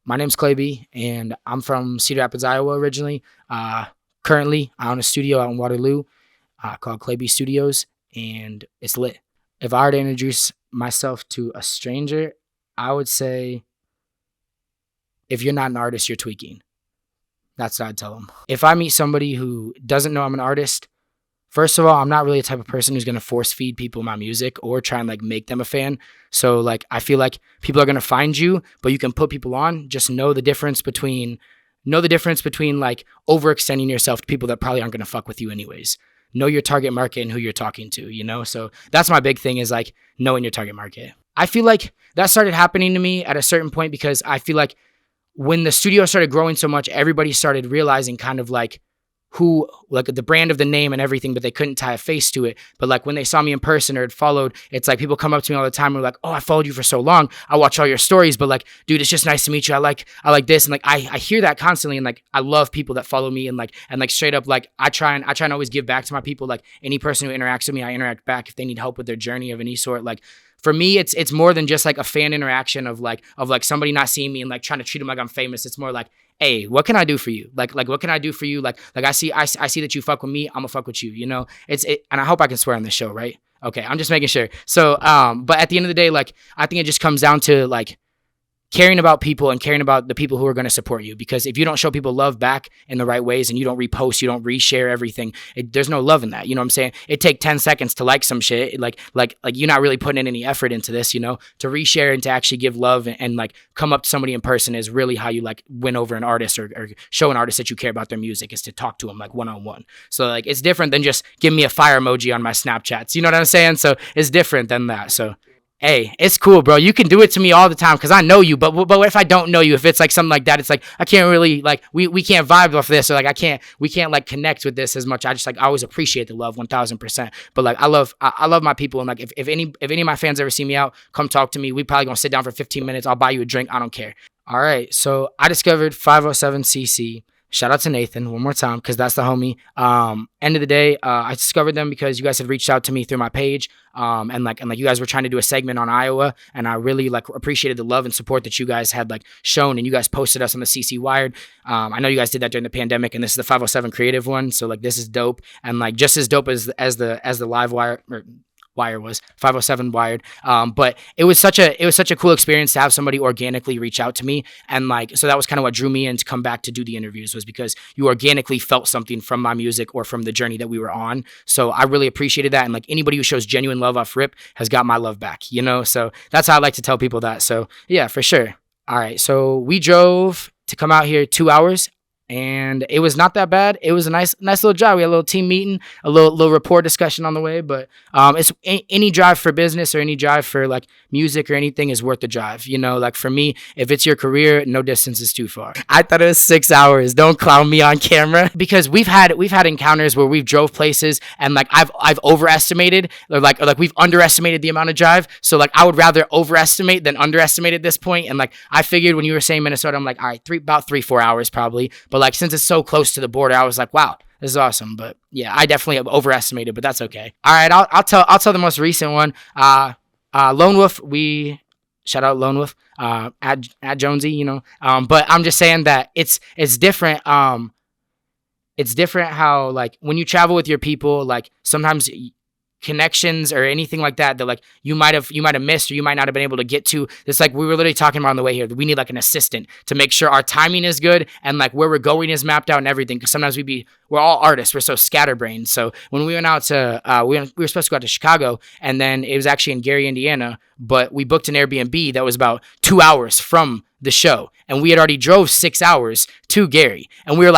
My name's Clayy, and I'm from Cedar Rapids, Iowa originally. Currently, I own a studio out in Waterloo called Clayy Studios, and it's lit. If I were to introduce myself to a stranger, I would say, if you're not an artist, you're tweaking. That's what I'd tell them. If I meet somebody who doesn't know I'm an artist, first of all, I'm not really the type of person who's going to force feed people my music or try and make them a fan. So I feel like people are going to find you, but you can put people on. Just know the difference between overextending yourself to people that probably aren't going to fuck with you anyways. Know your target market and who you're talking to, So that's my big thing is knowing your target market. I feel like that started happening to me at a certain point because I feel like when the studio started growing so much, everybody started realizing kind of who the brand of the name and everything, but they couldn't tie a face to it. But when they saw me in person or had followed, it's people come up to me all the time and are like, "Oh, I followed you for so long. I watch all your stories, but dude, it's just nice to meet you. I like this." And I hear that constantly. And I love people that follow me and straight up, I try and always give back to my people. Any person who interacts with me, I interact back if they need help with their journey of any sort. For me, it's more than just a fan interaction of somebody not seeing me and trying to treat them like I'm famous. It's more hey, what can I do for you? What can I do for you? I see that you fuck with me. I'm gonna fuck with you. And I hope I can swear on this show, right? Okay, I'm just making sure. So, but at the end of the day, I think it just comes down to caring about people and caring about the people who are going to support you. Because if you don't show people love back in the right ways and you don't repost, you don't reshare everything, there's no love in that. You know what I'm saying? It take 10 seconds to like some shit. You're not really putting in any effort into this, to reshare and to actually give love and come up to somebody in person is really how you win over an artist or show an artist that you care about their music is to talk to them one-on-one. So it's different than just give me a fire emoji on my Snapchats. You know what I'm saying? So it's different than that. So hey, it's cool, bro. You can do it to me all the time because I know you. But what if I don't know you? If it's something like that, it's I can't really we can't vibe off this, or we can't connect with this as much. I just I always appreciate the love 1000%. But I love my people, and if any of my fans ever see me out, come talk to me. We probably gonna sit down for 15 minutes. I'll buy you a drink. I don't care. All right, so I discovered 507cc. Shout out to Nathan one more time because that's the homie. End of the day, I discovered them because you guys had reached out to me through my page, and you guys were trying to do a segment on Iowa, and I really appreciated the love and support that you guys had shown, and you guys posted us on the CC Wired. I know you guys did that during the pandemic, and this is the 507 Creative one, so this is dope, and just as dope as the live wire. Wire was 507 Wired. But it was such a cool experience to have somebody organically reach out to me. And so that was kind of what drew me in to come back to do the interviews, was because you organically felt something from my music or from the journey that we were on. So I really appreciated that. And anybody who shows genuine love off rip has got my love back, So that's how I like to tell people that. So yeah, for sure. All right. So we drove to come out here 2 hours. And it was not that bad. It was a nice little drive. We had a little team meeting, a little rapport discussion on the way. But it's any drive for business or any drive for music or anything is worth the drive. For me, if it's your career, no distance is too far. I thought it was 6 hours. Don't clown me on camera because we've had encounters where we've drove places and I've overestimated or we've underestimated the amount of drive. So I would rather overestimate than underestimate at this point. And I figured when you were saying Minnesota, I'm all right, about 3-4 hours probably. But since it's so close to the border, I was wow, this is awesome. But yeah, I definitely overestimated, but that's okay. All right, I'll tell the most recent one. Lone Wolf, we shout out Lone Wolf, at Jonesy, But I'm just saying that it's different. It's different how when you travel with your people, sometimes connections or anything like that you might have missed or you might not have been able to get to. It's we were literally talking about on the way here that we need an assistant to make sure our timing is good and where we're going is mapped out and everything, because sometimes we're all artists, we're so scatterbrained. So when we went out to we were supposed to go out to Chicago, and then it was actually in Gary, Indiana, but we booked an Airbnb that was about 2 hours from the show, and we had already drove 6 hours to Gary, and we were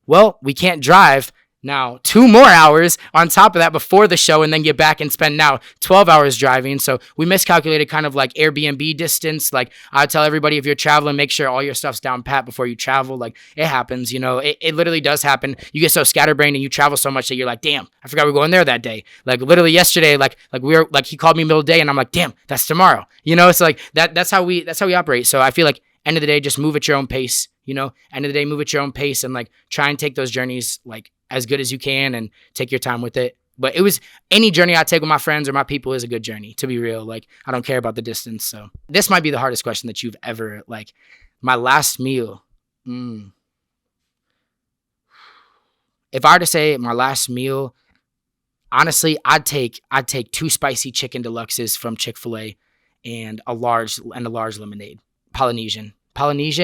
well, we can't drive now 2 more hours on top of that before the show and then get back and spend now 12 hours driving. So we miscalculated kind of Airbnb distance. I tell everybody, if you're traveling, make sure all your stuff's down pat before you travel. It happens, it literally does happen. You get so scatterbrained and you travel so much that you're damn, I forgot we were going there that day. Literally yesterday, we were he called me middle of the day and I'm damn, that's tomorrow. It's that's how we operate. So I feel end of the day, just move at your own pace, end of the day, move at your own pace and try and take those journeys as good as you can and take your time with it. But it was any journey I take with my friends or my people is a good journey, to be real. I don't care about the distance. So this might be the hardest question that you've ever My last meal. Mm. If I were to say my last meal, honestly, I'd take two spicy chicken deluxes from Chick-fil-A and a large lemonade. Polynesian,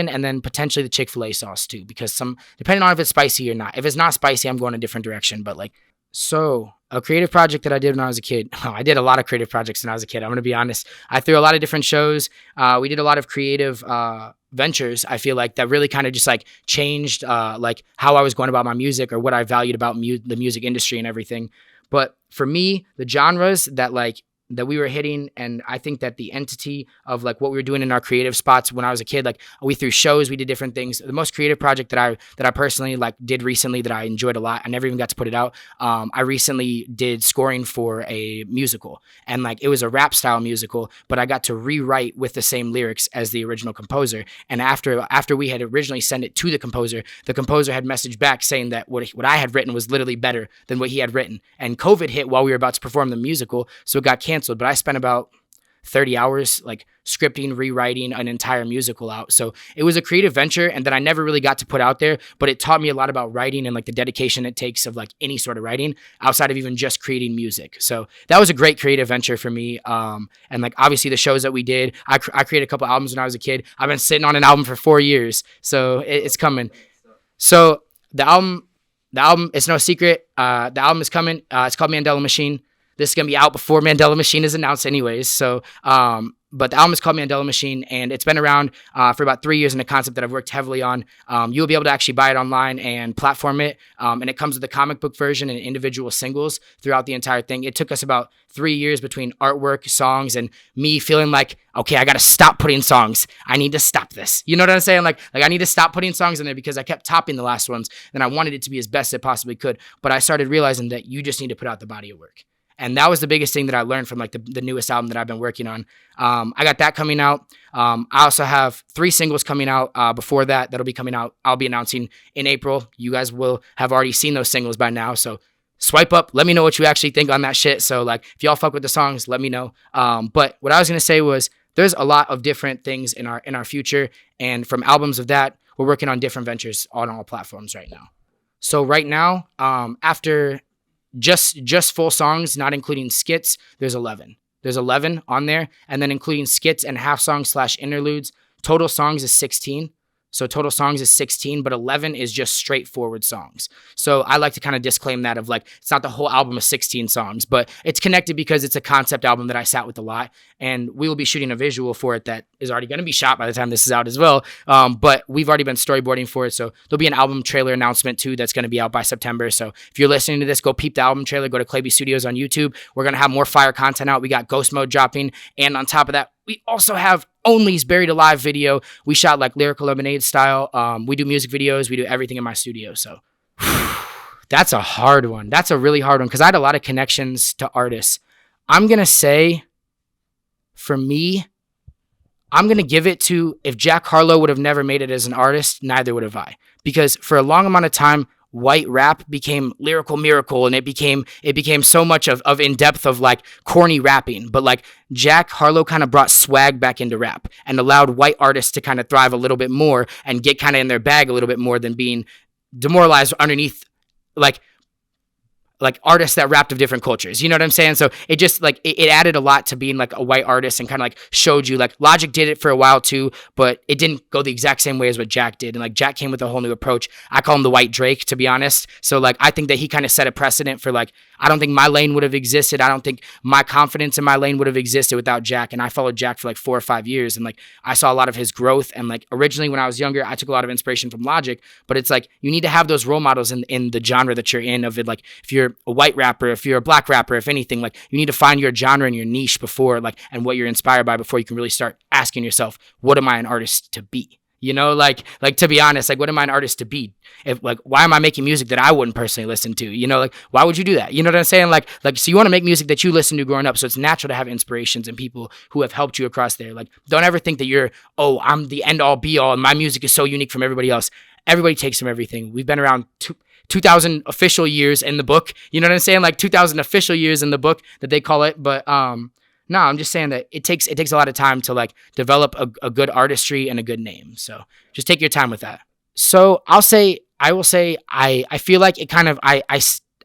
and then potentially the Chick-fil-A sauce too, because some depending on if it's spicy or not. If it's not spicy, I'm going a different direction. But like, so a creative project that I did when I was a kid. I did a lot of creative projects when I was a kid. I'm gonna be honest. I threw a lot of different shows. We did a lot of creative ventures. I feel like that really kind of just like changed like how I was going about my music or what I valued about the music industry and everything. But for me, the genres that we were hitting, and I think that the entity of like what we were doing in our creative spots when I was a kid, like we threw shows, we did different things. The most creative project that I personally like did recently that I enjoyed a lot, I never even got to put it out. I recently did scoring for a musical, and like it was a rap style musical, but I got to rewrite with the same lyrics as the original composer. And after we had originally sent it to the composer had messaged back saying that what I had written was literally better than what he had written. And COVID hit while we were about to perform the musical, so it got canceled. But I spent about 30 hours like scripting, rewriting an entire musical out. So it was a creative venture, and that I never really got to put out there, but it taught me a lot about writing and like the dedication it takes of like any sort of writing outside of even just creating music. So that was a great creative venture for me. And like obviously the shows that we did, I created a couple albums when I was a kid. I've been sitting on an album for 4 years, so it's coming. So the album, it's no secret. The album is coming. It's called Mandela Machine. This is going to be out before Mandela Machine is announced anyways. So, but the album is called Mandela Machine, and it's been around for about 3 years, in a concept that I've worked heavily on. You'll be able to actually buy it online and platform it, and it comes with a comic book version and individual singles throughout the entire thing. It took us about 3 years between artwork, songs, and me feeling like, okay, I got to stop putting songs. I need to stop this. You know what I'm saying? Like I need to stop putting songs in there because I kept topping the last ones, and I wanted it to be as best it possibly could. But I started realizing that you just need to put out the body of work. And that was the biggest thing that I learned from like the newest album that I've been working on. I got that coming out. I also have 3 singles coming out before that. That'll be coming out. I'll be announcing in April. You guys will have already seen those singles by now. So swipe up. Let me know what you actually think on that shit. So like if y'all fuck with the songs, let me know. But what I was going to say was there's a lot of different things in our future. And from albums of that, we're working on different ventures on all platforms right now. So right now, after just full songs, not including skits, there's 11. There's 11 on there, and then including skits and half songs / interludes, total songs is 16. So total songs is 16, but 11 is just straightforward songs. So I like to kind of disclaim that of like, it's not the whole album of 16 songs, but it's connected because it's a concept album that I sat with a lot, and we will be shooting a visual for it that is already going to be shot by the time this is out as well. But we've already been storyboarding for it. So there'll be an album trailer announcement too that's going to be out by September. So if you're listening to this, go peep the album trailer, go to Clayy Studios on YouTube. We're going to have more fire content out. We got Ghost Mode dropping. And on top of that, we also have Only's Buried Alive video. We shot like Lyrical Lemonade style. We do music videos. We do everything in my studio. So that's a hard one. That's a really hard one because I had a lot of connections to artists. I'm going to say, for me, I'm going to give it to, if Jack Harlow would have never made it as an artist, neither would have I. Because for a long amount of time, white rap became lyrical miracle, and it became so much of in depth of like corny rapping. But like Jack Harlow kind of brought swag back into rap and allowed white artists to kind of thrive a little bit more and get kind of in their bag a little bit more than being demoralized underneath like artists that rapped of different cultures. You know what I'm saying? So it just like, it added a lot to being like a white artist, and kind of like showed you like Logic did it for a while too, but it didn't go the exact same way as what Jack did. And like Jack came with a whole new approach. I call him the white Drake, to be honest. So like, I think that he kind of set a precedent for like, I don't think my lane would have existed. I don't think my confidence in my lane would have existed without Jack. And I followed Jack for like 4 or 5 years. And like, I saw a lot of his growth. And like, originally when I was younger, I took a lot of inspiration from Logic, but it's like, you need to have those role models in the genre that you're in, of it. Like if you're a white rapper, if you're a black rapper, if anything, like you need to find your genre and your niche before like, and what you're inspired by before you can really start asking yourself, what am I an artist to be? You know, like to be honest, like what am I an artist to be? If like, why am I making music that I wouldn't personally listen to? You know, like why would you do that? You know what I'm saying? Like so you want to make music that you listen to growing up. So it's natural to have inspirations and people who have helped you across there. Like don't ever think that you're, oh, I'm the end all be all and my music is so unique from everybody else. Everybody takes from everything. We've been around 2,000 official years in the book. You know what I'm saying? Like 2,000 official years in the book that they call it. But No, I'm just saying that it takes a lot of time to like develop a good artistry and a good name. So just take your time with that. So I will say I feel like it kind of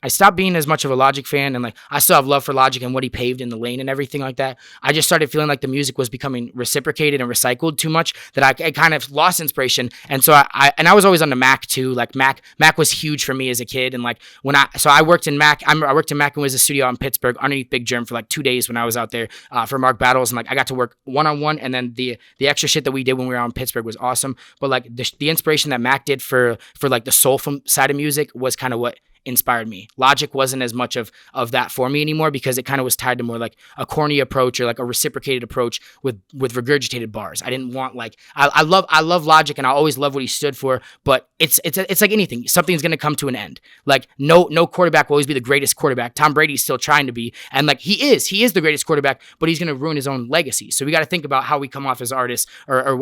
I stopped being as much of a Logic fan, and like I still have love for Logic and what he paved in the lane and everything like that. I just started feeling like the music was becoming reciprocated and recycled too much, that I kind of lost inspiration. And so I was always on the Mac too. Like Mac was huge for me as a kid. And like I worked in Mac. I worked in Mac and Wiz studio out in Pittsburgh underneath Big Germ for like 2 days when I was out there for Mark Battles. And like I got to work one-on-one, and then the extra shit that we did when we were out in Pittsburgh was awesome. But like the inspiration that Mac did for like the soulful side of music was kind of what inspired me. Logic wasn't as much of that for me anymore, because it kind of was tied to more like a corny approach or like a reciprocated approach with regurgitated bars. I didn't want like I love Logic, and I always love what he stood for, but it's like anything. Something's gonna come to an end. Like no quarterback will always be the greatest quarterback. Tom Brady's still trying to be, and like he is the greatest quarterback, but he's gonna ruin his own legacy. So we got to think about how we come off as artists, or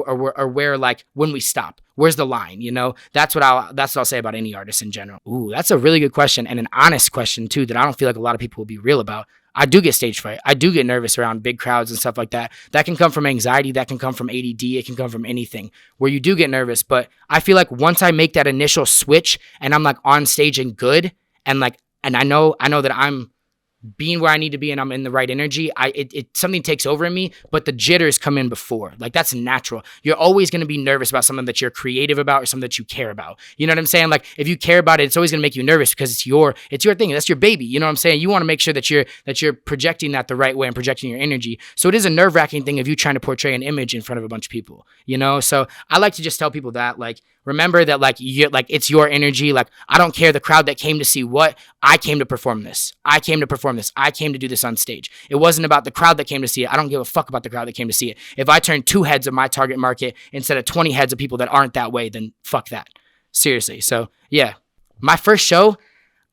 where like when we stop. Where's the line? You know, that's what I'll say about any artist in general. Ooh, that's a really good question, and an honest question too, that I don't feel like a lot of people will be real about. I do get stage fright. I do get nervous around big crowds and stuff like that. That can come from anxiety. That can come from ADD. It can come from anything where you do get nervous. But I feel like once I make that initial switch and I'm like on stage and good, and I know that I'm being where I need to be and I'm in the right energy, something takes over in me, but the jitters come in before. Like that's natural. You're always going to be nervous about something that you're creative about or something that you care about. You know what I'm saying? Like if you care about it, it's always going to make you nervous because it's your thing. That's your baby. You know what I'm saying? You want to make sure that you're projecting that the right way and projecting your energy. So it is a nerve-wracking thing of you trying to portray an image in front of a bunch of people, you know? So I like to just tell people that, like, remember that it's your energy. Like I don't care the crowd that came to see what. I came to perform this. I came to do this on stage. It wasn't about the crowd that came to see it. I don't give a fuck about the crowd that came to see it. If I turn 2 heads of my target market instead of 20 heads of people that aren't that way, then fuck that. Seriously. So yeah, my first show,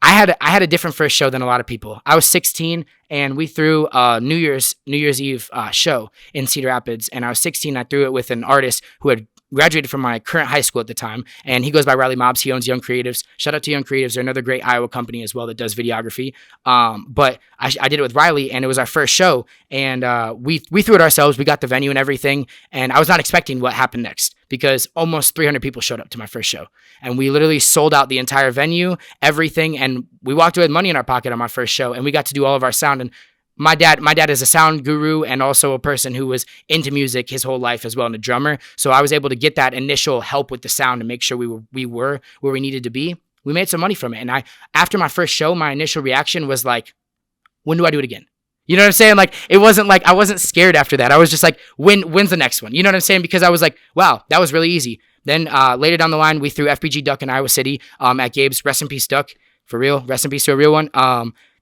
I had a different first show than a lot of people. I was 16 and we threw a New Year's Eve show in Cedar Rapids, and I was 16. I threw it with an artist who had graduated from my current high school at the time, and he goes by Riley Mobs. He owns Young Creatives. Shout out to Young Creatives. They're another great Iowa company as well that does videography. But I did it with Riley, and it was our first show, and we threw it ourselves. We got the venue and everything, and I was not expecting what happened next, because almost 300 people showed up to my first show, and we literally sold out the entire venue, everything, and we walked away with money in our pocket on my first show, and we got to do all of our sound. And my dad is a sound guru and also a person who was into music his whole life as well, and a drummer. So I was able to get that initial help with the sound and make sure we were where we needed to be. We made some money from it. And after my first show, my initial reaction was like, when do I do it again? You know what I'm saying? Like, it wasn't like, I wasn't scared after that. I was just like, when's the next one? You know what I'm saying? Because I was like, wow, that was really easy. Then later down the line, we threw FBG Duck in Iowa City at Gabe's. Rest in peace, Duck. For real. Rest in peace to a real one.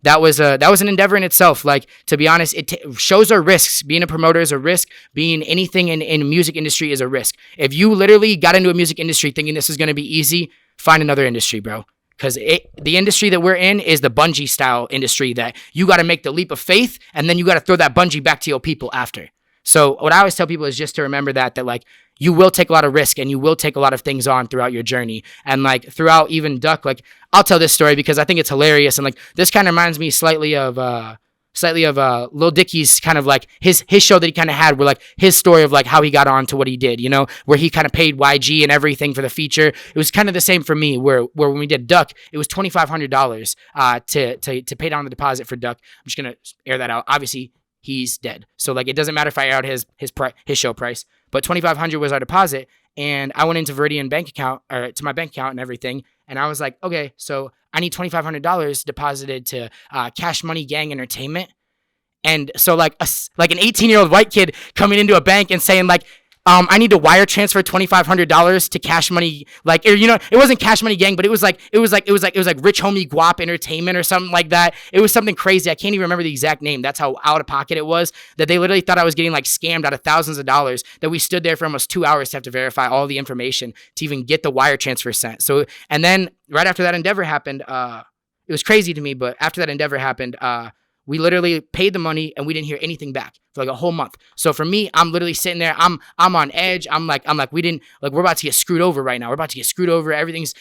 That was an endeavor in itself. Like, to be honest, shows are risks. Being a promoter is a risk. Being anything in music industry is a risk. If you literally got into a music industry thinking this is going to be easy, find another industry, bro. Because the industry that we're in is the bungee style industry that you got to make the leap of faith, and then you got to throw that bungee back to your people after. So what I always tell people is just to remember that like, you will take a lot of risk and you will take a lot of things on throughout your journey. And like throughout even Duck, like I'll tell this story because I think it's hilarious. And like, this kind of reminds me slightly of Lil Dicky's kind of like his show that he kind of had, where like his story of like how he got on to what he did, you know, where he kind of paid YG and everything for the feature. It was kind of the same for me, where when we did Duck, it was $2,500 to pay down the deposit for Duck. I'm just going to air that out. Obviously, he's dead. So like, it doesn't matter if I air out his show price, but $2,500 was our deposit. And I went into Veridian bank account, or to my bank account and everything. And I was like, okay, so I need $2,500 deposited to Cash Money Gang Entertainment. And so like an 18-year-old white kid coming into a bank and saying like, I need to wire transfer $2,500 to Cash Money, like, you know, it wasn't Cash Money Gang, but it was like Rich Homie Guap Entertainment or something like that. It was something crazy. I can't even remember the exact name. That's how out of pocket it was, that they literally thought I was getting like scammed out of thousands of dollars, that we stood there for almost 2 hours to have to verify all the information to even get the wire transfer sent. So, and then right after that endeavor happened, it was crazy to me, but after that endeavor happened, we literally paid the money and we didn't hear anything back for like a whole month. So for me, I'm literally sitting there. I'm on edge. I'm like, we're about to get screwed over right now. We're about to get screwed over. Everything's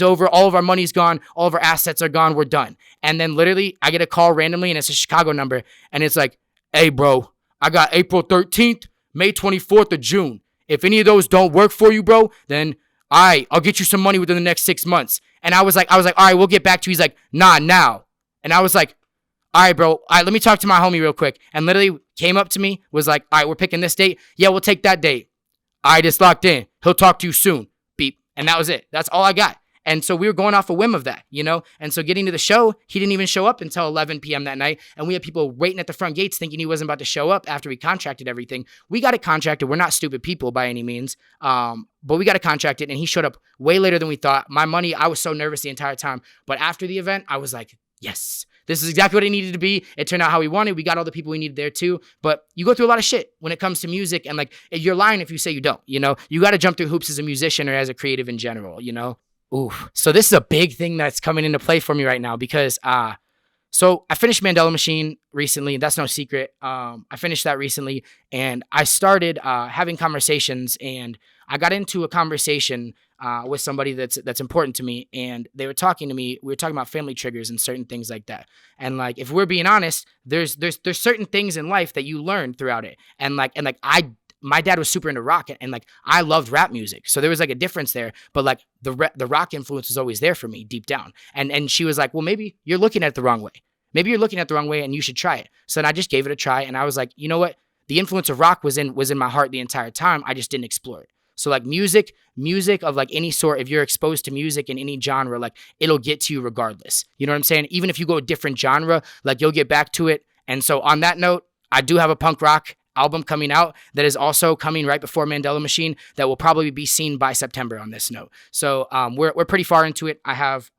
over. All of our money's gone. All of our assets are gone. We're done. And then literally I get a call randomly, and it's a Chicago number. And it's like, hey, bro, I got April 13th, May 24th of June. If any of those don't work for you, bro, then I'll get you some money within the next 6 months. And I was like, all right, we'll get back to you. He's like, nah, now. And I was like, all right, bro, all right, let me talk to my homie real quick. And literally came up to me, was like, all right, we're picking this date. Yeah, we'll take that date. All right, it's locked in. He'll talk to you soon. Beep. And that was it. That's all I got. And so we were going off a whim of that, you know? And so getting to the show, he didn't even show up until 11 p.m. that night. And we had people waiting at the front gates thinking he wasn't about to show up after we contracted everything. We got it contracted. We're not stupid people by any means. But we got it contracted, and he showed up way later than we thought. My money, I was so nervous the entire time. But after the event, I was like, yes, this is exactly what it needed to be. It turned out how we wanted. We got all the people we needed there too. But you go through a lot of shit when it comes to music. And like, you're lying if you say you don't, you know? You got to jump through hoops as a musician or as a creative in general, you know? Ooh, so this is a big thing that's coming into play for me right now because so I finished Mandela Machine recently. That's no secret. I finished that recently, and I started having conversations, and I got into a conversation with somebody that's important to me, and they were talking to me. We were talking about family triggers and certain things like that. And like, if we're being honest, there's certain things in life that you learn throughout it, and my dad was super into rock, and like I loved rap music. So there was like a difference there, but like the rock influence was always there for me deep down. And she was like, well, maybe you're looking at it the wrong way. Maybe you're looking at it the wrong way and you should try it. So then I just gave it a try, and I was like, you know what? The influence of rock was in my heart the entire time. I just didn't explore it. So like music of like any sort, if you're exposed to music in any genre, like it'll get to you regardless. You know what I'm saying? Even if you go a different genre, like you'll get back to it. And so on that note, I do have a punk rock album coming out that is also coming right before Mandela Machine that will probably be seen by September on this note. So we're pretty far into it. I have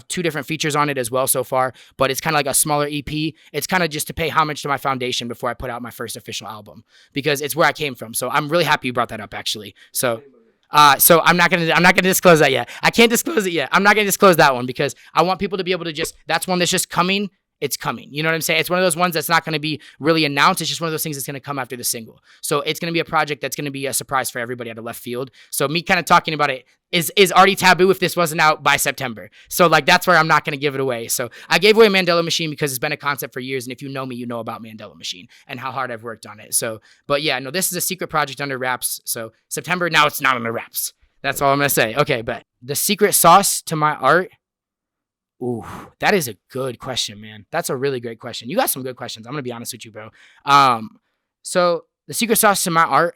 2 different features on it as well so far, but it's kind of like a smaller EP. It's kind of just to pay homage to my foundation before I put out my first official album, because it's where I came from. So I'm really happy you brought that up, actually. So I'm not gonna disclose that yet. I can't disclose it yet. I'm not gonna disclose that one because I want people to be able to that's one that's just coming. It's coming. You know what I'm saying? It's one of those ones that's not going to be really announced. It's just one of those things that's going to come after the single. So it's going to be a project that's going to be a surprise for everybody out of left field. So me kind of talking about it is already taboo if this wasn't out by September. So like, that's where I'm not going to give it away. So I gave away Mandela Machine because it's been a concept for years. And if you know me, you know about Mandela Machine and how hard I've worked on it. So, but yeah, no, this is a secret project under wraps. So September, now it's not under wraps. That's all I'm going to say. Okay. But the secret sauce to my art. Ooh, that is a good question, man. That's a really great question. You got some good questions. I'm going to be honest with you, bro. So the secret sauce to my art,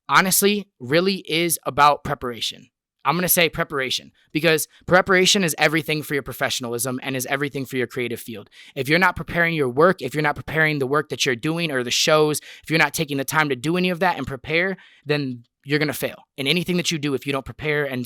honestly, really is about preparation. I'm going to say preparation, because preparation is everything for your professionalism and is everything for your creative field. If you're not preparing your work, if you're not preparing the work that you're doing or the shows, if you're not taking the time to do any of that and prepare, then you're going to fail in anything that you do if you don't prepare and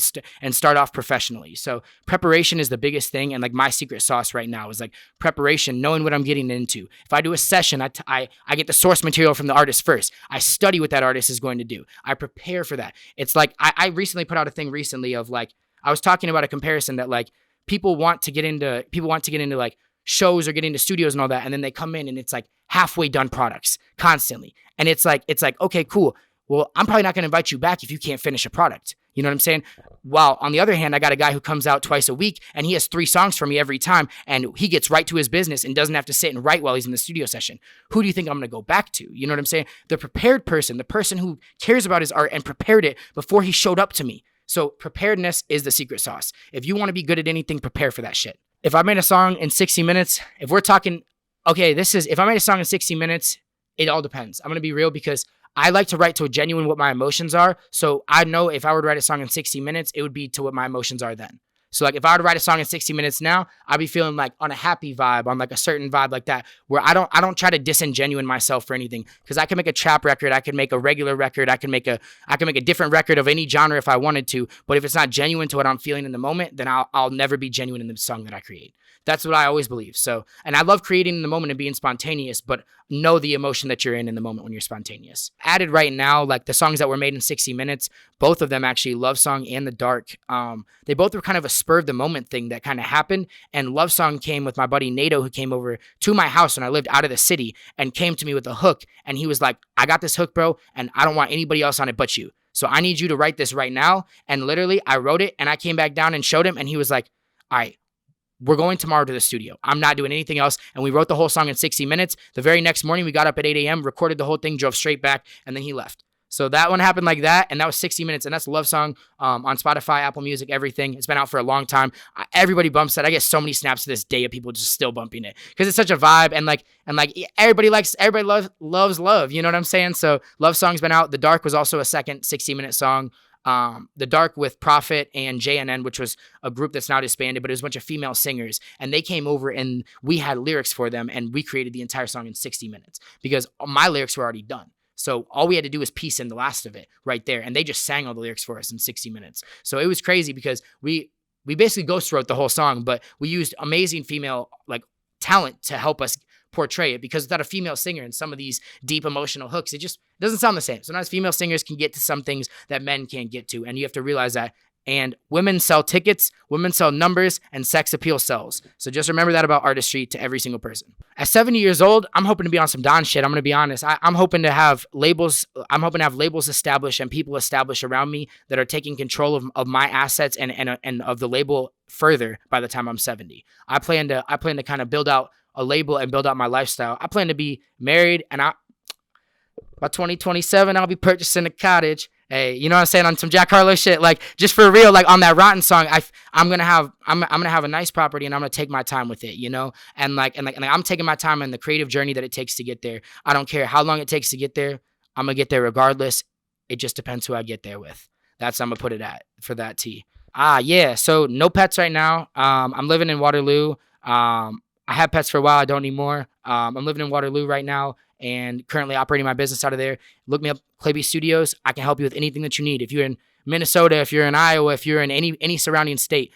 start off professionally. So preparation is the biggest thing. And like my secret sauce right now is like preparation, knowing what I'm getting into. If I do a session, I get the source material from the artist first. I study what that artist is going to do. I prepare for that. It's like, I recently put out a thing recently of like, I was talking about a comparison that like people want to get into like shows or get into studios and all that. And then they come in and it's like halfway done products constantly. And it's like, okay, cool. Well, I'm probably not going to invite you back if you can't finish a product. You know what I'm saying? While on the other hand, I got a guy who comes out twice a week and he has 3 songs for me every time, and he gets right to his business and doesn't have to sit and write while he's in the studio session. Who do you think I'm going to go back to? You know what I'm saying? The prepared person, the person who cares about his art and prepared it before he showed up to me. So preparedness is the secret sauce. If you want to be good at anything, prepare for that shit. If I made a song in 60 minutes, if we're talking, okay, if I made a song in 60 minutes, it all depends. I'm going to be real because I like to write to a genuine what my emotions are. So I know if I were to write a song in 60 minutes, it would be to what my emotions are then. So like if I were to write a song in 60 minutes now, I'd be feeling like on a happy vibe, on like a certain vibe like that, where I don't try to disingenuine myself for anything, because I can make a trap record, I can make a regular record, I can make a different record of any genre if I wanted to. But if it's not genuine to what I'm feeling in the moment, then I'll never be genuine in the song that I create. That's what I always believe. So, and I love creating in the moment and being spontaneous, but know the emotion that you're in the moment when you're spontaneous. Added right now, like the songs that were made in 60 minutes, both of them actually, Love Song and The Dark, they both were kind of a spur of the moment thing that kind of happened. And Love Song came with my buddy Nato, who came over to my house when I lived out of the city and came to me with a hook. And he was like, I got this hook, bro, and I don't want anybody else on it but you. So I need you to write this right now. And literally I wrote it and I came back down and showed him, and he was like, all right, we're going tomorrow to the studio. I'm not doing anything else. And we wrote the whole song in 60 minutes. The very next morning, we got up at 8 a.m., recorded the whole thing, drove straight back, and then he left. So that one happened like that, and that was 60 minutes, and that's a love song on Spotify, Apple Music, everything. It's been out for a long time. Everybody bumps it. I get so many snaps to this day of people just still bumping it because it's such a vibe, and everybody loves love. You know what I'm saying? So Love Song's been out. The Dark was also a second 60-minute song. The Dark with Prophet and JNN, which was a group that's now disbanded, but it was a bunch of female singers, and they came over and we had lyrics for them, and we created the entire song in 60 minutes because my lyrics were already done. So all we had to do was piece in the last of it right there, and they just sang all the lyrics for us in 60 minutes. So it was crazy because we basically ghost wrote the whole song, but we used amazing female talent to help us portray it, because without a female singer and some of these deep emotional hooks, it just doesn't sound the same. Sometimes female singers can get to some things that men can't get to, and you have to realize that. And women sell tickets, women sell numbers, and sex appeal sells. So just remember that about artistry to every single person. At 70 years old, I'm hoping to be on some Don shit. I'm going to be honest. I'm hoping to have labels. I'm hoping to have labels established and people established around me that are taking control of my assets and of the label further by the time I'm 70. I plan to kind of build out a label and build out my lifestyle. I plan to be married, and by 2027, I'll be purchasing a cottage. Hey, you know what I'm saying? On some Jack Harlow shit, just for real, on that Rotten song, I'm gonna have a nice property, and I'm gonna take my time with it, you know? And I'm taking my time in the creative journey that it takes to get there. I don't care how long it takes to get there. I'm gonna get there regardless. It just depends who I get there with. That's I'm gonna put it at for that T. Yeah. So no pets right now. I'm living in Waterloo. I had pets for a while. I don't anymore. I'm living in Waterloo right now and currently operating my business out of there. Look me up, Clayy Studios. I can help you with anything that you need. If you're in Minnesota, if you're in Iowa, if you're in any surrounding state,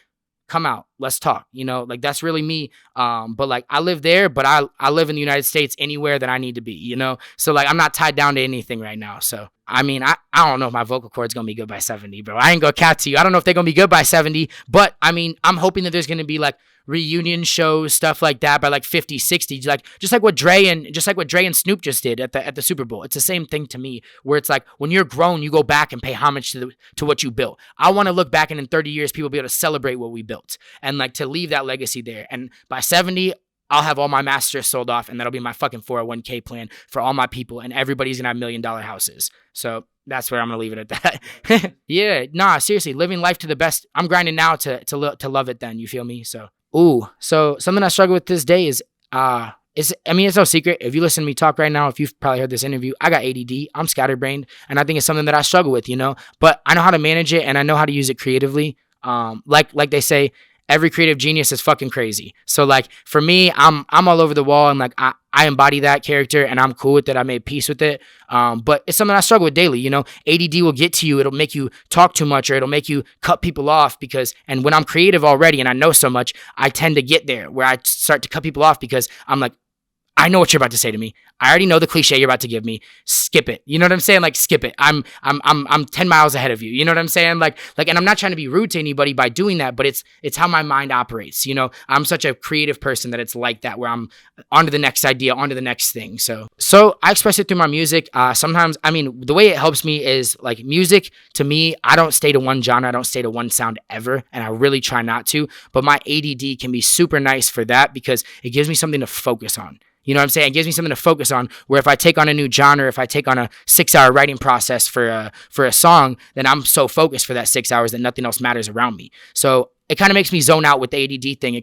come out. Let's talk. You know, that's really me. But I live there, but I live in the United States anywhere that I need to be, you know? So I'm not tied down to anything right now. So, I mean, I don't know if my vocal cord's going to be good by 70, bro. I ain't going to cap to you. I don't know if they're going to be good by 70, but I mean, I'm hoping that there's going to be reunion shows, stuff like that by 50, 60, just like what Dre and Snoop just did at the Super Bowl. It's the same thing to me, where it's when you're grown, you go back and pay homage to what you built. I want to look back and in 30 years, people be able to celebrate what we built and to leave that legacy there. And by 70, I'll have all my masters sold off, and that'll be my fucking 401k plan for all my people, and everybody's gonna have $1 million houses. So that's where I'm gonna leave it at that. Yeah, nah, seriously, living life to the best. I'm grinding now to love it. Then you feel me? So something I struggle with this day is it's no secret. If you listen to me talk right now, if you've probably heard this interview, I got ADD. I'm scatterbrained, and I think it's something that I struggle with, you know. But I know how to manage it, and I know how to use it creatively. Like they say, every creative genius is fucking crazy. So for me, I'm all over the wall, and I embody that character, and I'm cool with it. I made peace with it. But it's something I struggle with daily, you know. ADD will get to you. It'll make you talk too much, or it'll make you cut people off and when I'm creative already and I know so much, I tend to get there where I start to cut people off because I'm I know what you're about to say to me. I already know the cliche you're about to give me. Skip it. You know what I'm saying? Skip it. I'm 10 miles ahead of you. You know what I'm saying? And I'm not trying to be rude to anybody by doing that, but it's how my mind operates. You know, I'm such a creative person that it's like that, where I'm on to the next idea, on to the next thing. So I express it through my music. Sometimes, I mean, the way it helps me is music to me, I don't stay to one genre. I don't stay to one sound ever. And I really try not to, but my ADD can be super nice for that because it gives me something to focus on. You know what I'm saying? It gives me something to focus on, where if I take on a new genre, if I take on a 6-hour writing process for a song, then I'm so focused for that 6 hours that nothing else matters around me. So it kind of makes me zone out with the ADD thing. I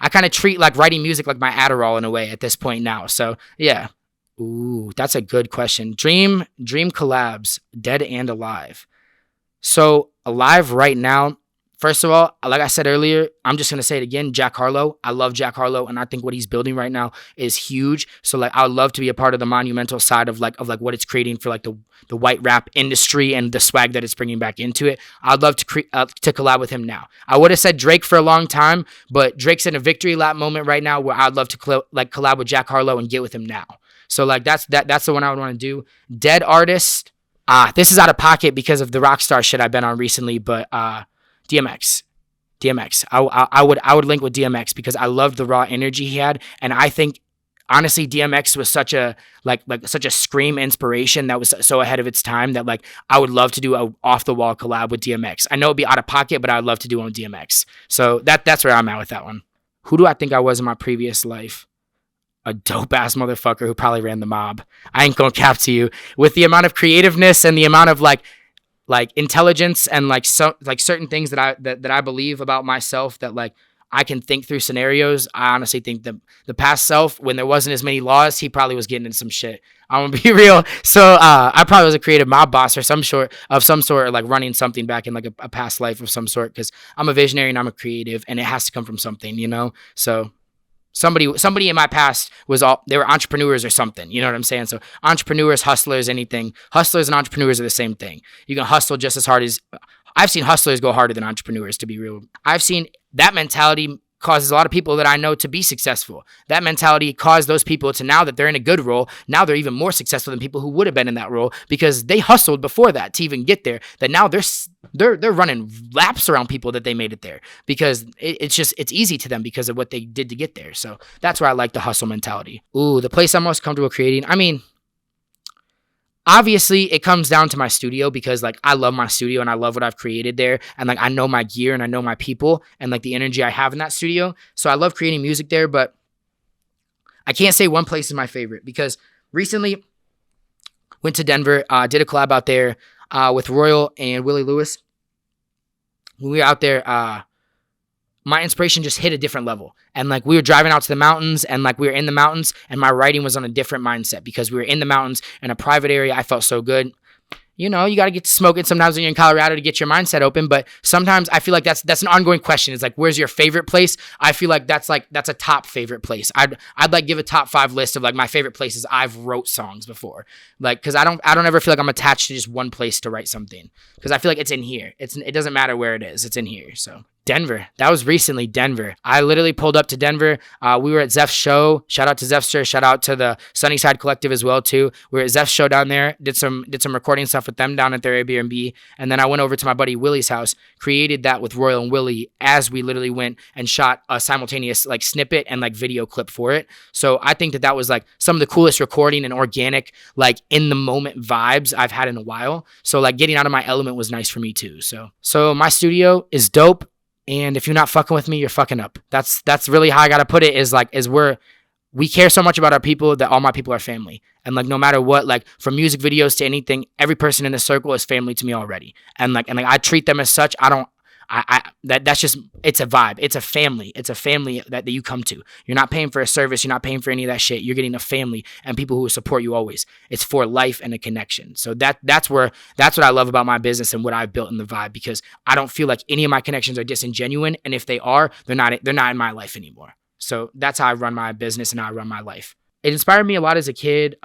kind of treat writing music like my Adderall in a way at this point now. So yeah. Ooh, that's a good question. Dream collabs, dead and alive. So alive right now, first of all, like I said earlier, I'm just going to say it again, Jack Harlow. I love Jack Harlow, and I think what he's building right now is huge. So I would love to be a part of the monumental side of what it's creating for the white rap industry and the swag that it's bringing back into it. I'd love to collab with him now. I would have said Drake for a long time, but Drake's in a victory lap moment right now where I'd love to collab with Jack Harlow and get with him now. So that's the one I would want to do. Dead artist. This is out of pocket because of the Rockstar shit I've been on recently, but DMX. I would link with DMX because I loved the raw energy he had, and I think honestly DMX was such a such a scream inspiration that was so ahead of its time that I would love to do a off the wall collab with DMX. I know it'd be out of pocket, but I'd love to do one with DMX. So that's where I'm at with that one. Who do I think I was in my previous life? A dope ass motherfucker who probably ran the mob. I ain't gonna cap to you. With the amount of creativeness and the amount of like intelligence and like certain things that I believe about myself, that like I can think through scenarios. I honestly think the past self, when there wasn't as many laws, he probably was getting into some shit. I'm gonna be real. So I probably was a creative mob boss or some sort, or like running something back in like a past life of some sort, because I'm a visionary and I'm a creative, and it has to come from something, you know? So somebody in my past they were entrepreneurs or something, you know what I'm saying? So entrepreneurs, hustlers, anything. Hustlers and entrepreneurs are the same thing. You can hustle just as hard as I've seen hustlers go harder than entrepreneurs, to be real. I've seen that mentality causes a lot of people that I know to be successful. That mentality caused those people to, now that they're in a good role, now they're even more successful than people who would have been in that role, because they hustled before that to even get there. That now they're running laps around people that they made it there, because it's easy to them because of what they did to get there. So that's where I like the hustle mentality. Ooh, the place I'm most comfortable creating. I mean, obviously it comes down to my studio, because like I love my studio and I love what I've created there, and like I know my gear and I know my people and like the energy I have in that studio. So I love creating music there, but I can't say one place is my favorite, because recently went to Denver, did a collab out there with Royal and Willie Lewis. When we were out there, my inspiration just hit a different level. And like we were driving out to the mountains, and like we were in the mountains, and my writing was on a different mindset, because we were in the mountains in a private area. I felt so good. You know, you got to get to smoking sometimes when you're in Colorado to get your mindset open. But sometimes I feel like that's an ongoing question. It's like, where's your favorite place? I feel like that's a top favorite place. I'd like give a top 5 list of like my favorite places I've wrote songs before. Like, cause I don't ever feel like I'm attached to just one place to write something. Cause I feel like it's in here. It doesn't matter where it is. It's in here. So Denver. That was recently Denver. I literally pulled up to Denver. We were at Zeph's show. Shout out to Zeph's show. Shout out to the Sunnyside Collective as well too. We were at Zeph's show down there. Did some recording stuff with them down at their Airbnb. And then I went over to my buddy Willie's house, created that with Royal and Willie, as we literally went and shot a simultaneous like snippet and like video clip for it. So I think that was like some of the coolest recording and organic, like in the moment vibes I've had in a while. So like getting out of my element was nice for me too. So my studio is dope. And if you're not fucking with me, you're fucking up. That's really how I gotta put it. Is we care so much about our people that all my people are family. And like no matter what, like from music videos to anything, every person in the circle is family to me already. And like I treat them as such. That's just, it's a vibe. It's a family. It's a family that you come to. You're not paying for a service. You're not paying for any of that shit. You're getting a family and people who will support you always. It's for life and a connection. So that's what I love about my business and what I've built in the vibe, because I don't feel like any of my connections are disingenuine. And if they are, they're not in my life anymore. So that's how I run my business and how I run my life. It inspired me a lot as a kid.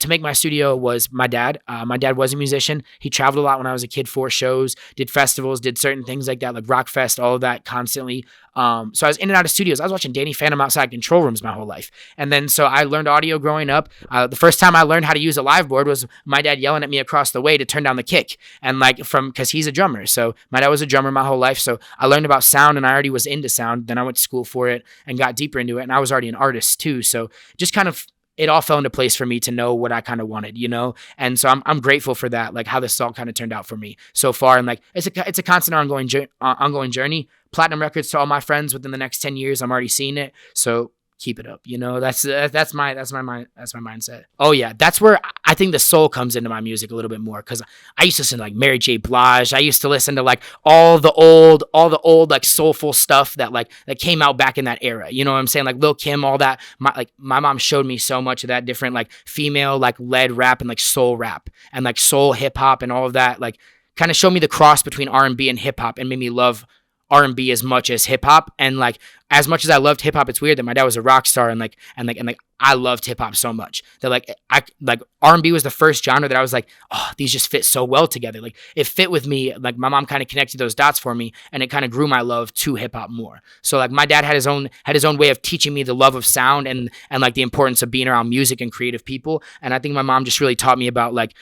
To make my studio was my dad. My dad was a musician. He traveled a lot when I was a kid for shows, did festivals, did certain things like that, like Rockfest, all of that constantly. So I was in and out of studios. I was watching Danny Phantom outside control rooms my whole life. And then so I learned audio growing up. The first time I learned how to use a live board was my dad yelling at me across the way to turn down the kick. And because he's a drummer. So my dad was a drummer my whole life. So I learned about sound and I already was into sound. Then I went to school for it and got deeper into it. And I was already an artist too. So just kind of, it all fell into place for me to know what I kind of wanted, you know? And so I'm grateful for that, like how this all kind of turned out for me so far. And like, it's a constant ongoing journey. Platinum records to all my friends within the next 10 years. I'm already seeing it. So keep it up. You know, that's my mindset. Oh yeah. That's where I think the soul comes into my music a little bit more. Cause I used to listen to like Mary J. Blige. I used to listen to like all the old like soulful stuff that came out back in that era. You know what I'm saying? Like Lil' Kim, all that. My mom showed me so much of that different, like female, like led rap and like soul rap and like soul hip hop and all of that. Like kind of showed me the cross between R&B and hip hop and made me love R&B as much as hip hop. And like as much as I loved hip hop, it's weird that my dad was a rock star and I loved hip hop so much that like R&B was the first genre that I was like, oh, these just fit so well together. Like it fit with me. Like my mom kind of connected those dots for me and it kind of grew my love to hip hop more. So like my dad had his own way of teaching me the love of sound and like the importance of being around music and creative people. And I think my mom just really taught me about like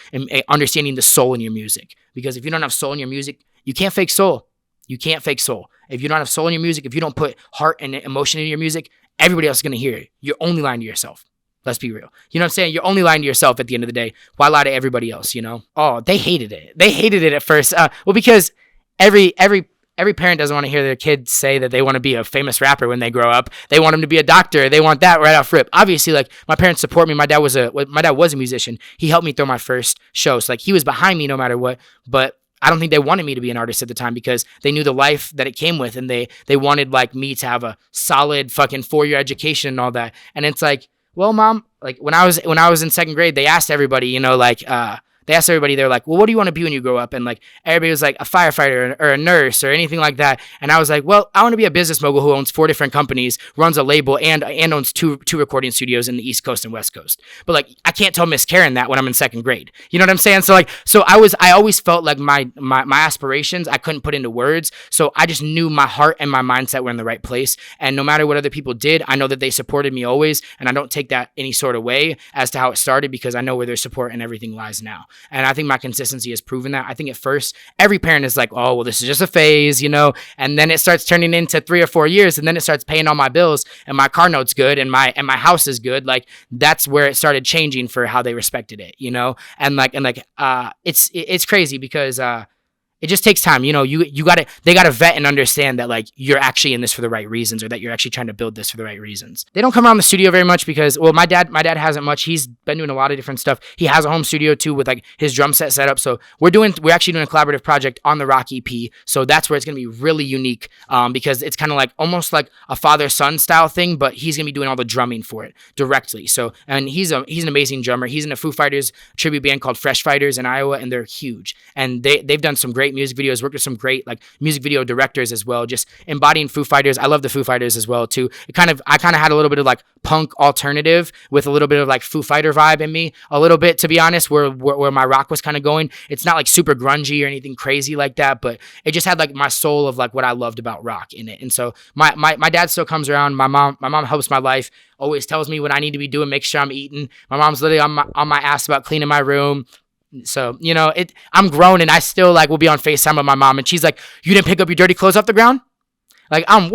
understanding the soul in your music, because if you don't have soul in your music, you can't fake soul. You can't fake soul. If you don't have soul in your music, if you don't put heart and emotion in your music, everybody else is going to hear it. You're only lying to yourself. Let's be real. You know what I'm saying? You're only lying to yourself at the end of the day. Why lie to everybody else, you know? Oh, they hated it. They hated it at first. Well, because every every parent doesn't want to hear their kids say that they want to be a famous rapper when they grow up. They want them to be a doctor. They want that right off rip. Obviously, like, my parents support me. My dad was a musician. He helped me throw my first show. So like, he was behind me no matter what. But I don't think they wanted me to be an artist at the time because they knew the life that it came with, and they wanted like me to have a solid fucking 4-year education and all that. And it's like, well, mom, like when I was in 2nd grade, they asked everybody, you know, like, they're like, well, what do you want to be when you grow up? And like, everybody was like a firefighter or a nurse or anything like that. And I was like, well, I want to be a business mogul who owns 4 different companies, runs a label, and owns two recording studios in the East Coast and West Coast. But like, I can't tell Miss Karen that when I'm in 2nd grade. You know what I'm saying? So like, I always felt like my aspirations, I couldn't put into words. So I just knew my heart and my mindset were in the right place. And no matter what other people did, I know that they supported me always. And I don't take that any sort of way as to how it started, because I know where their support and everything lies now. And I think my consistency has proven that. I think at first, every parent is like, oh, well, this is just a phase, you know, and then it starts turning into 3 or 4 years, and then it starts paying all my bills, and my car note's good, and my house is good. Like, that's where it started changing for how they respected it, you know? And it's crazy because, it just takes time. You know, they gotta vet and understand that like you're actually in this for the right reasons, or that you're actually trying to build this for the right reasons. They don't come around the studio very much because, well, my dad hasn't much. He's been doing a lot of different stuff. He has a home studio too with like his drum set up. So we're actually doing a collaborative project on the Rock EP. So that's where it's gonna be really unique, because it's kind of like almost like a father-son style thing, but he's gonna be doing all the drumming for it directly. So, and he's an amazing drummer. He's in a Foo Fighters tribute band called Fresh Fighters in Iowa, and they're huge. And they've done some great music videos, worked with some great like music video directors as well, just embodying Foo Fighters. I love the Foo Fighters as well too. I kind of had a little bit of like punk alternative with a little bit of like Foo Fighter vibe in me, a little bit, to be honest, where my rock was kind of going. It's not like super grungy or anything crazy like that, but it just had like my soul of like what I loved about rock in it. And so my dad still comes around. My mom helps my life, always tells me what I need to be doing, make sure I'm eating. My mom's literally on my ass about cleaning my room. So, you know, I'm grown, and I still like will be on FaceTime with my mom, and she's like, you didn't pick up your dirty clothes off the ground? Like, I'm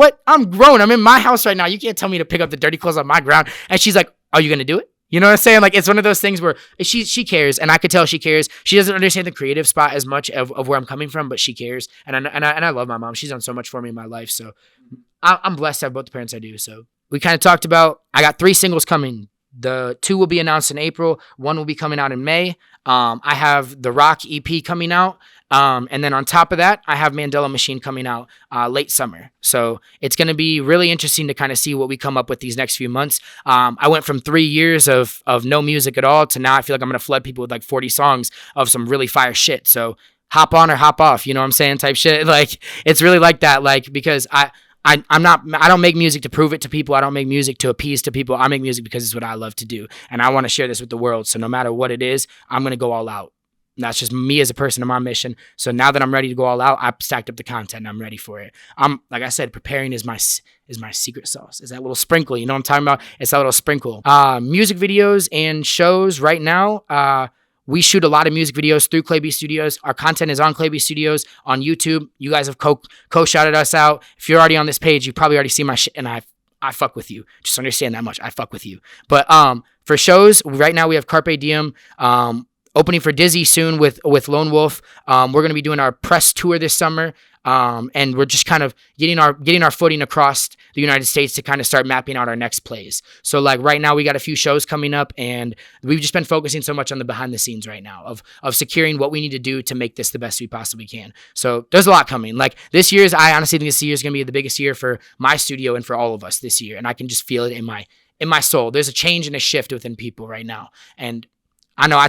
grown. I'm in my house right now. You can't tell me to pick up the dirty clothes off my ground. And she's like, are you going to do it? You know what I'm saying? Like, it's one of those things where she cares, and I could tell she cares. She doesn't understand the creative spot as much of where I'm coming from, but she cares. And I love my mom. She's done so much for me in my life. So I'm blessed to have both the parents I do. So we kind of talked about, I got 3 singles coming. The 2 will be announced in April. 1 will be coming out in May. I have the Rock EP coming out. And then on top of that, I have Mandela Machine coming out late summer. So it's going to be really interesting to kind of see what we come up with these next few months. I went from 3 years of no music at all to now I feel like I'm going to flood people with like 40 songs of some really fire shit. So hop on or hop off, you know what I'm saying, type shit. Like, it's really like that, like, because I don't make music to prove it to people. I don't make music to appease to people. I make music because it's what I love to do. And I want to share this with the world. So no matter what it is, I'm going to go all out. And that's just me as a person and my mission. So now that I'm ready to go all out, I've stacked up the content and I'm ready for it. Like I said, preparing is my secret sauce. Is that little sprinkle. You know what I'm talking about? It's that little sprinkle. Music videos and shows right now. We shoot a lot of music videos through Clayy Studios. Our content is on Clayy Studios on YouTube. You guys have co-shouted us out. If you're already on this page, you probably already see my shit, and I fuck with you. Just understand that much. I fuck with you. But for shows, right now we have Carpe Diem opening for Dizzy soon with Lone Wolf. We're going to be doing our press tour this summer. And we're just kind of getting our footing across the United States to kind of start mapping out our next plays. So like right now we got a few shows coming up, and we've just been focusing so much on the behind the scenes right now of securing what we need to do to make this the best we possibly can. So there's a lot coming. Like I honestly think this year is going to be the biggest year for my studio and for all of us this year. And I can just feel it in my soul. There's a change and a shift within people right now. And I know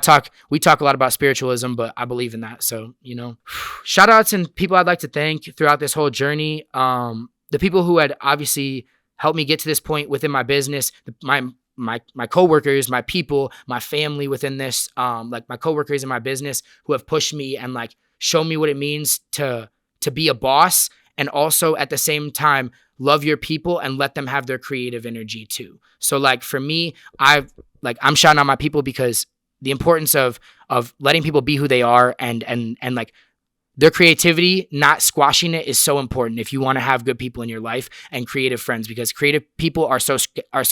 we talk a lot about spiritualism, but I believe in that. So, you know, shout outs and people I'd like to thank throughout this whole journey. The people who had obviously helped me get to this point within my business, my coworkers, my people, my family within this, like my coworkers in my business who have pushed me and like shown me what it means to be a boss. And also at the same time, love your people and let them have their creative energy too. So like for me, I'm shouting out my people because the importance of letting people be who they are and like their creativity, not squashing it, is so important if you want to have good people in your life and creative friends, because creative people are so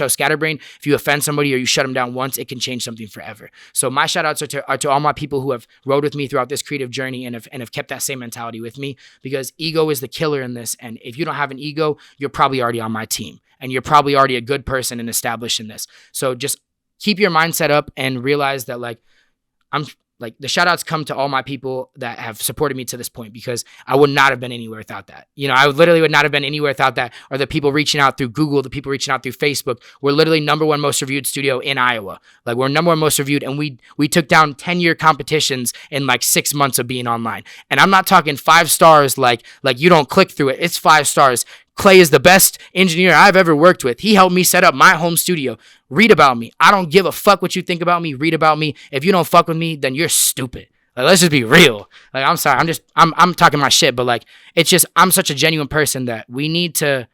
scatterbrained. If you offend somebody or you shut them down once, it can change something forever. So my shout outs are to all my people who have rode with me throughout this creative journey and have kept that same mentality with me, because ego is the killer in this. And if you don't have an ego, you're probably already on my team and you're probably already a good person and established in this. So just keep your mindset up and realize that the shout outs come to all my people that have supported me to this point, because I would not have been anywhere without that. I literally would not have been anywhere without that, or the people reaching out through Google, the people reaching out through Facebook. We're literally #1 most reviewed studio in Iowa. We're #1 most reviewed, and we took down 10-year competitions in 6 months of being online. And I'm not talking 5 stars like you don't click through it. It's 5 stars. Clayy is the best engineer I've ever worked with. He helped me set up my home studio. Read about me. I don't give a fuck what you think about me. Read about me. If you don't fuck with me, then you're stupid. Let's just be real. I'm sorry. I'm talking my shit, but it's just, I'm such a genuine person that we need to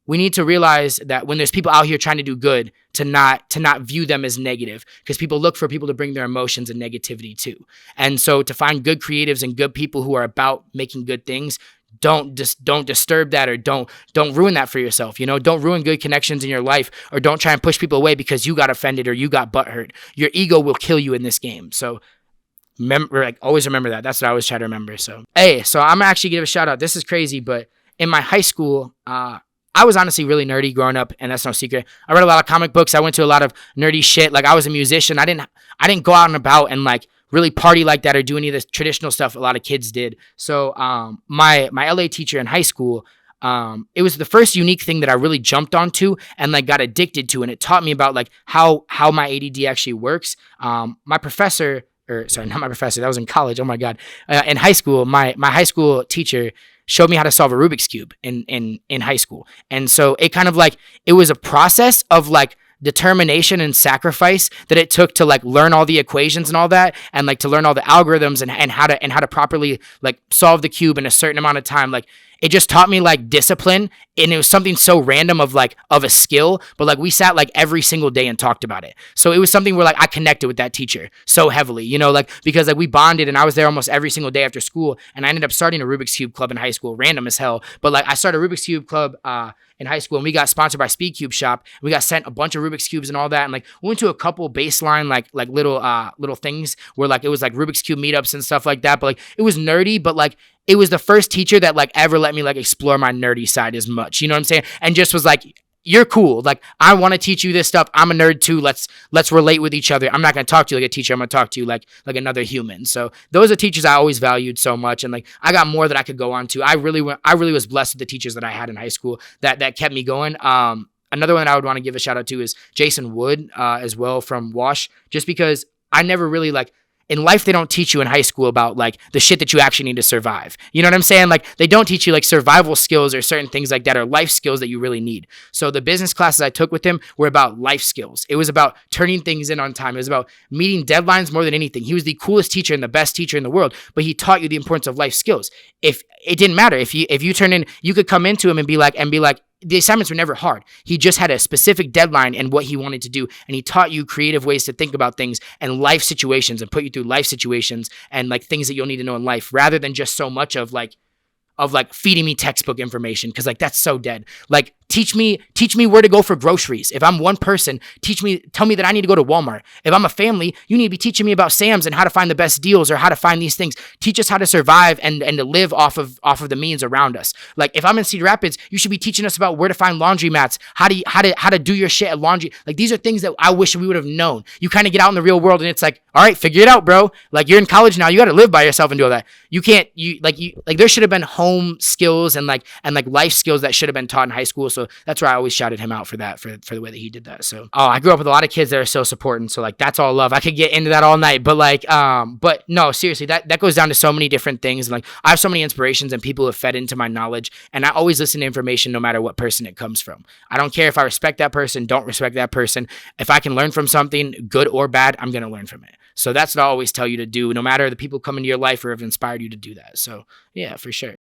realize that when there's people out here trying to do good, to not view them as negative, because people look for people to bring their emotions and negativity too. And so to find good creatives and good people who are about making good things, don't disturb that, or don't ruin that for yourself. Don't ruin good connections in your life, or don't try and push people away because you got offended or you got butthurt. Your ego will kill you in this game. So always remember that. That's what I always try to remember. So I'm gonna actually give a shout out. This is crazy, but in my high school, I was honestly really nerdy growing up, and that's no secret. I read a lot of comic books. I went to a lot of nerdy shit. I was a musician. I didn't go out and about and really party like that or do any of this traditional stuff a lot of kids did. So my LA teacher in high school, it was the first unique thing that I really jumped onto and got addicted to, and it taught me about how my ADD actually works. My professor, not my professor, that was in college. Oh my God. In high school, my high school teacher showed me how to solve a Rubik's Cube in high school. And so it kind of it was a process of determination and sacrifice that it took to learn all the equations and all that, and to learn all the algorithms and how to properly solve the cube in a certain amount of time. It just taught me discipline, and it was something so random of a skill, but we sat every single day and talked about it. So it was something where I connected with that teacher so heavily, because we bonded, and I was there almost every single day after school, and I ended up starting a Rubik's Cube club in high school, random as hell. But I started a Rubik's Cube club in high school, and we got sponsored by Speed Cube Shop. We got sent a bunch of Rubik's Cubes and all that, and we went to a couple baseline little things where it was Rubik's Cube meetups and stuff like that. But it was nerdy, but it was the first teacher that ever let me explore my nerdy side as much. You know what I'm saying? And just was you're cool. I want to teach you this stuff. I'm a nerd too. Let's relate with each other. I'm not going to talk to you like a teacher. I'm going to talk to you like another human. So those are teachers I always valued so much. And I got more that I could go on to. I really was blessed with the teachers that I had in high school that kept me going. Another one I would want to give a shout out to is Jason Wood, as well, from Wash, just because I never really in life, they don't teach you in high school about the shit that you actually need to survive. You know what I'm saying? They don't teach you survival skills or certain things like that, or life skills that you really need. So the business classes I took with him were about life skills. It was about turning things in on time. It was about meeting deadlines more than anything. He was the coolest teacher and the best teacher in the world, but he taught you the importance of life skills. If it didn't matter if you turn in, you could come into him and be like, the assignments were never hard. He just had a specific deadline and what he wanted to do. And he taught you creative ways to think about things and life situations, and put you through life situations and things that you'll need to know in life, rather than just so much of feeding me textbook information. Cause that's so dead. Teach me where to go for groceries. If I'm one person, tell me that I need to go to Walmart. If I'm a family, you need to be teaching me about Sam's and how to find the best deals, or how to find these things. Teach us how to survive and to live off of the means around us. If I'm in Cedar Rapids, you should be teaching us about where to find laundry mats, how to do your shit at laundry. These are things that I wish we would have known. You kind of get out in the real world and it's all right, figure it out, bro. You're in college now. You got to live by yourself and do all that. You can't, there should have been home skills and life skills that should have been taught in high school. So that's where I always shouted him out for that, for the way that he did that. So, I grew up with a lot of kids that are so supporting. So that's all love. I could get into that all night, but but no, seriously, that goes down to so many different things. And I have so many inspirations and people who have fed into my knowledge, and I always listen to information no matter what person it comes from. I don't care if I respect that person, don't respect that person. If I can learn from something, good or bad, I'm going to learn from it. So that's what I always tell you to do, no matter the people come into your life or have inspired you to do that. So yeah, for sure.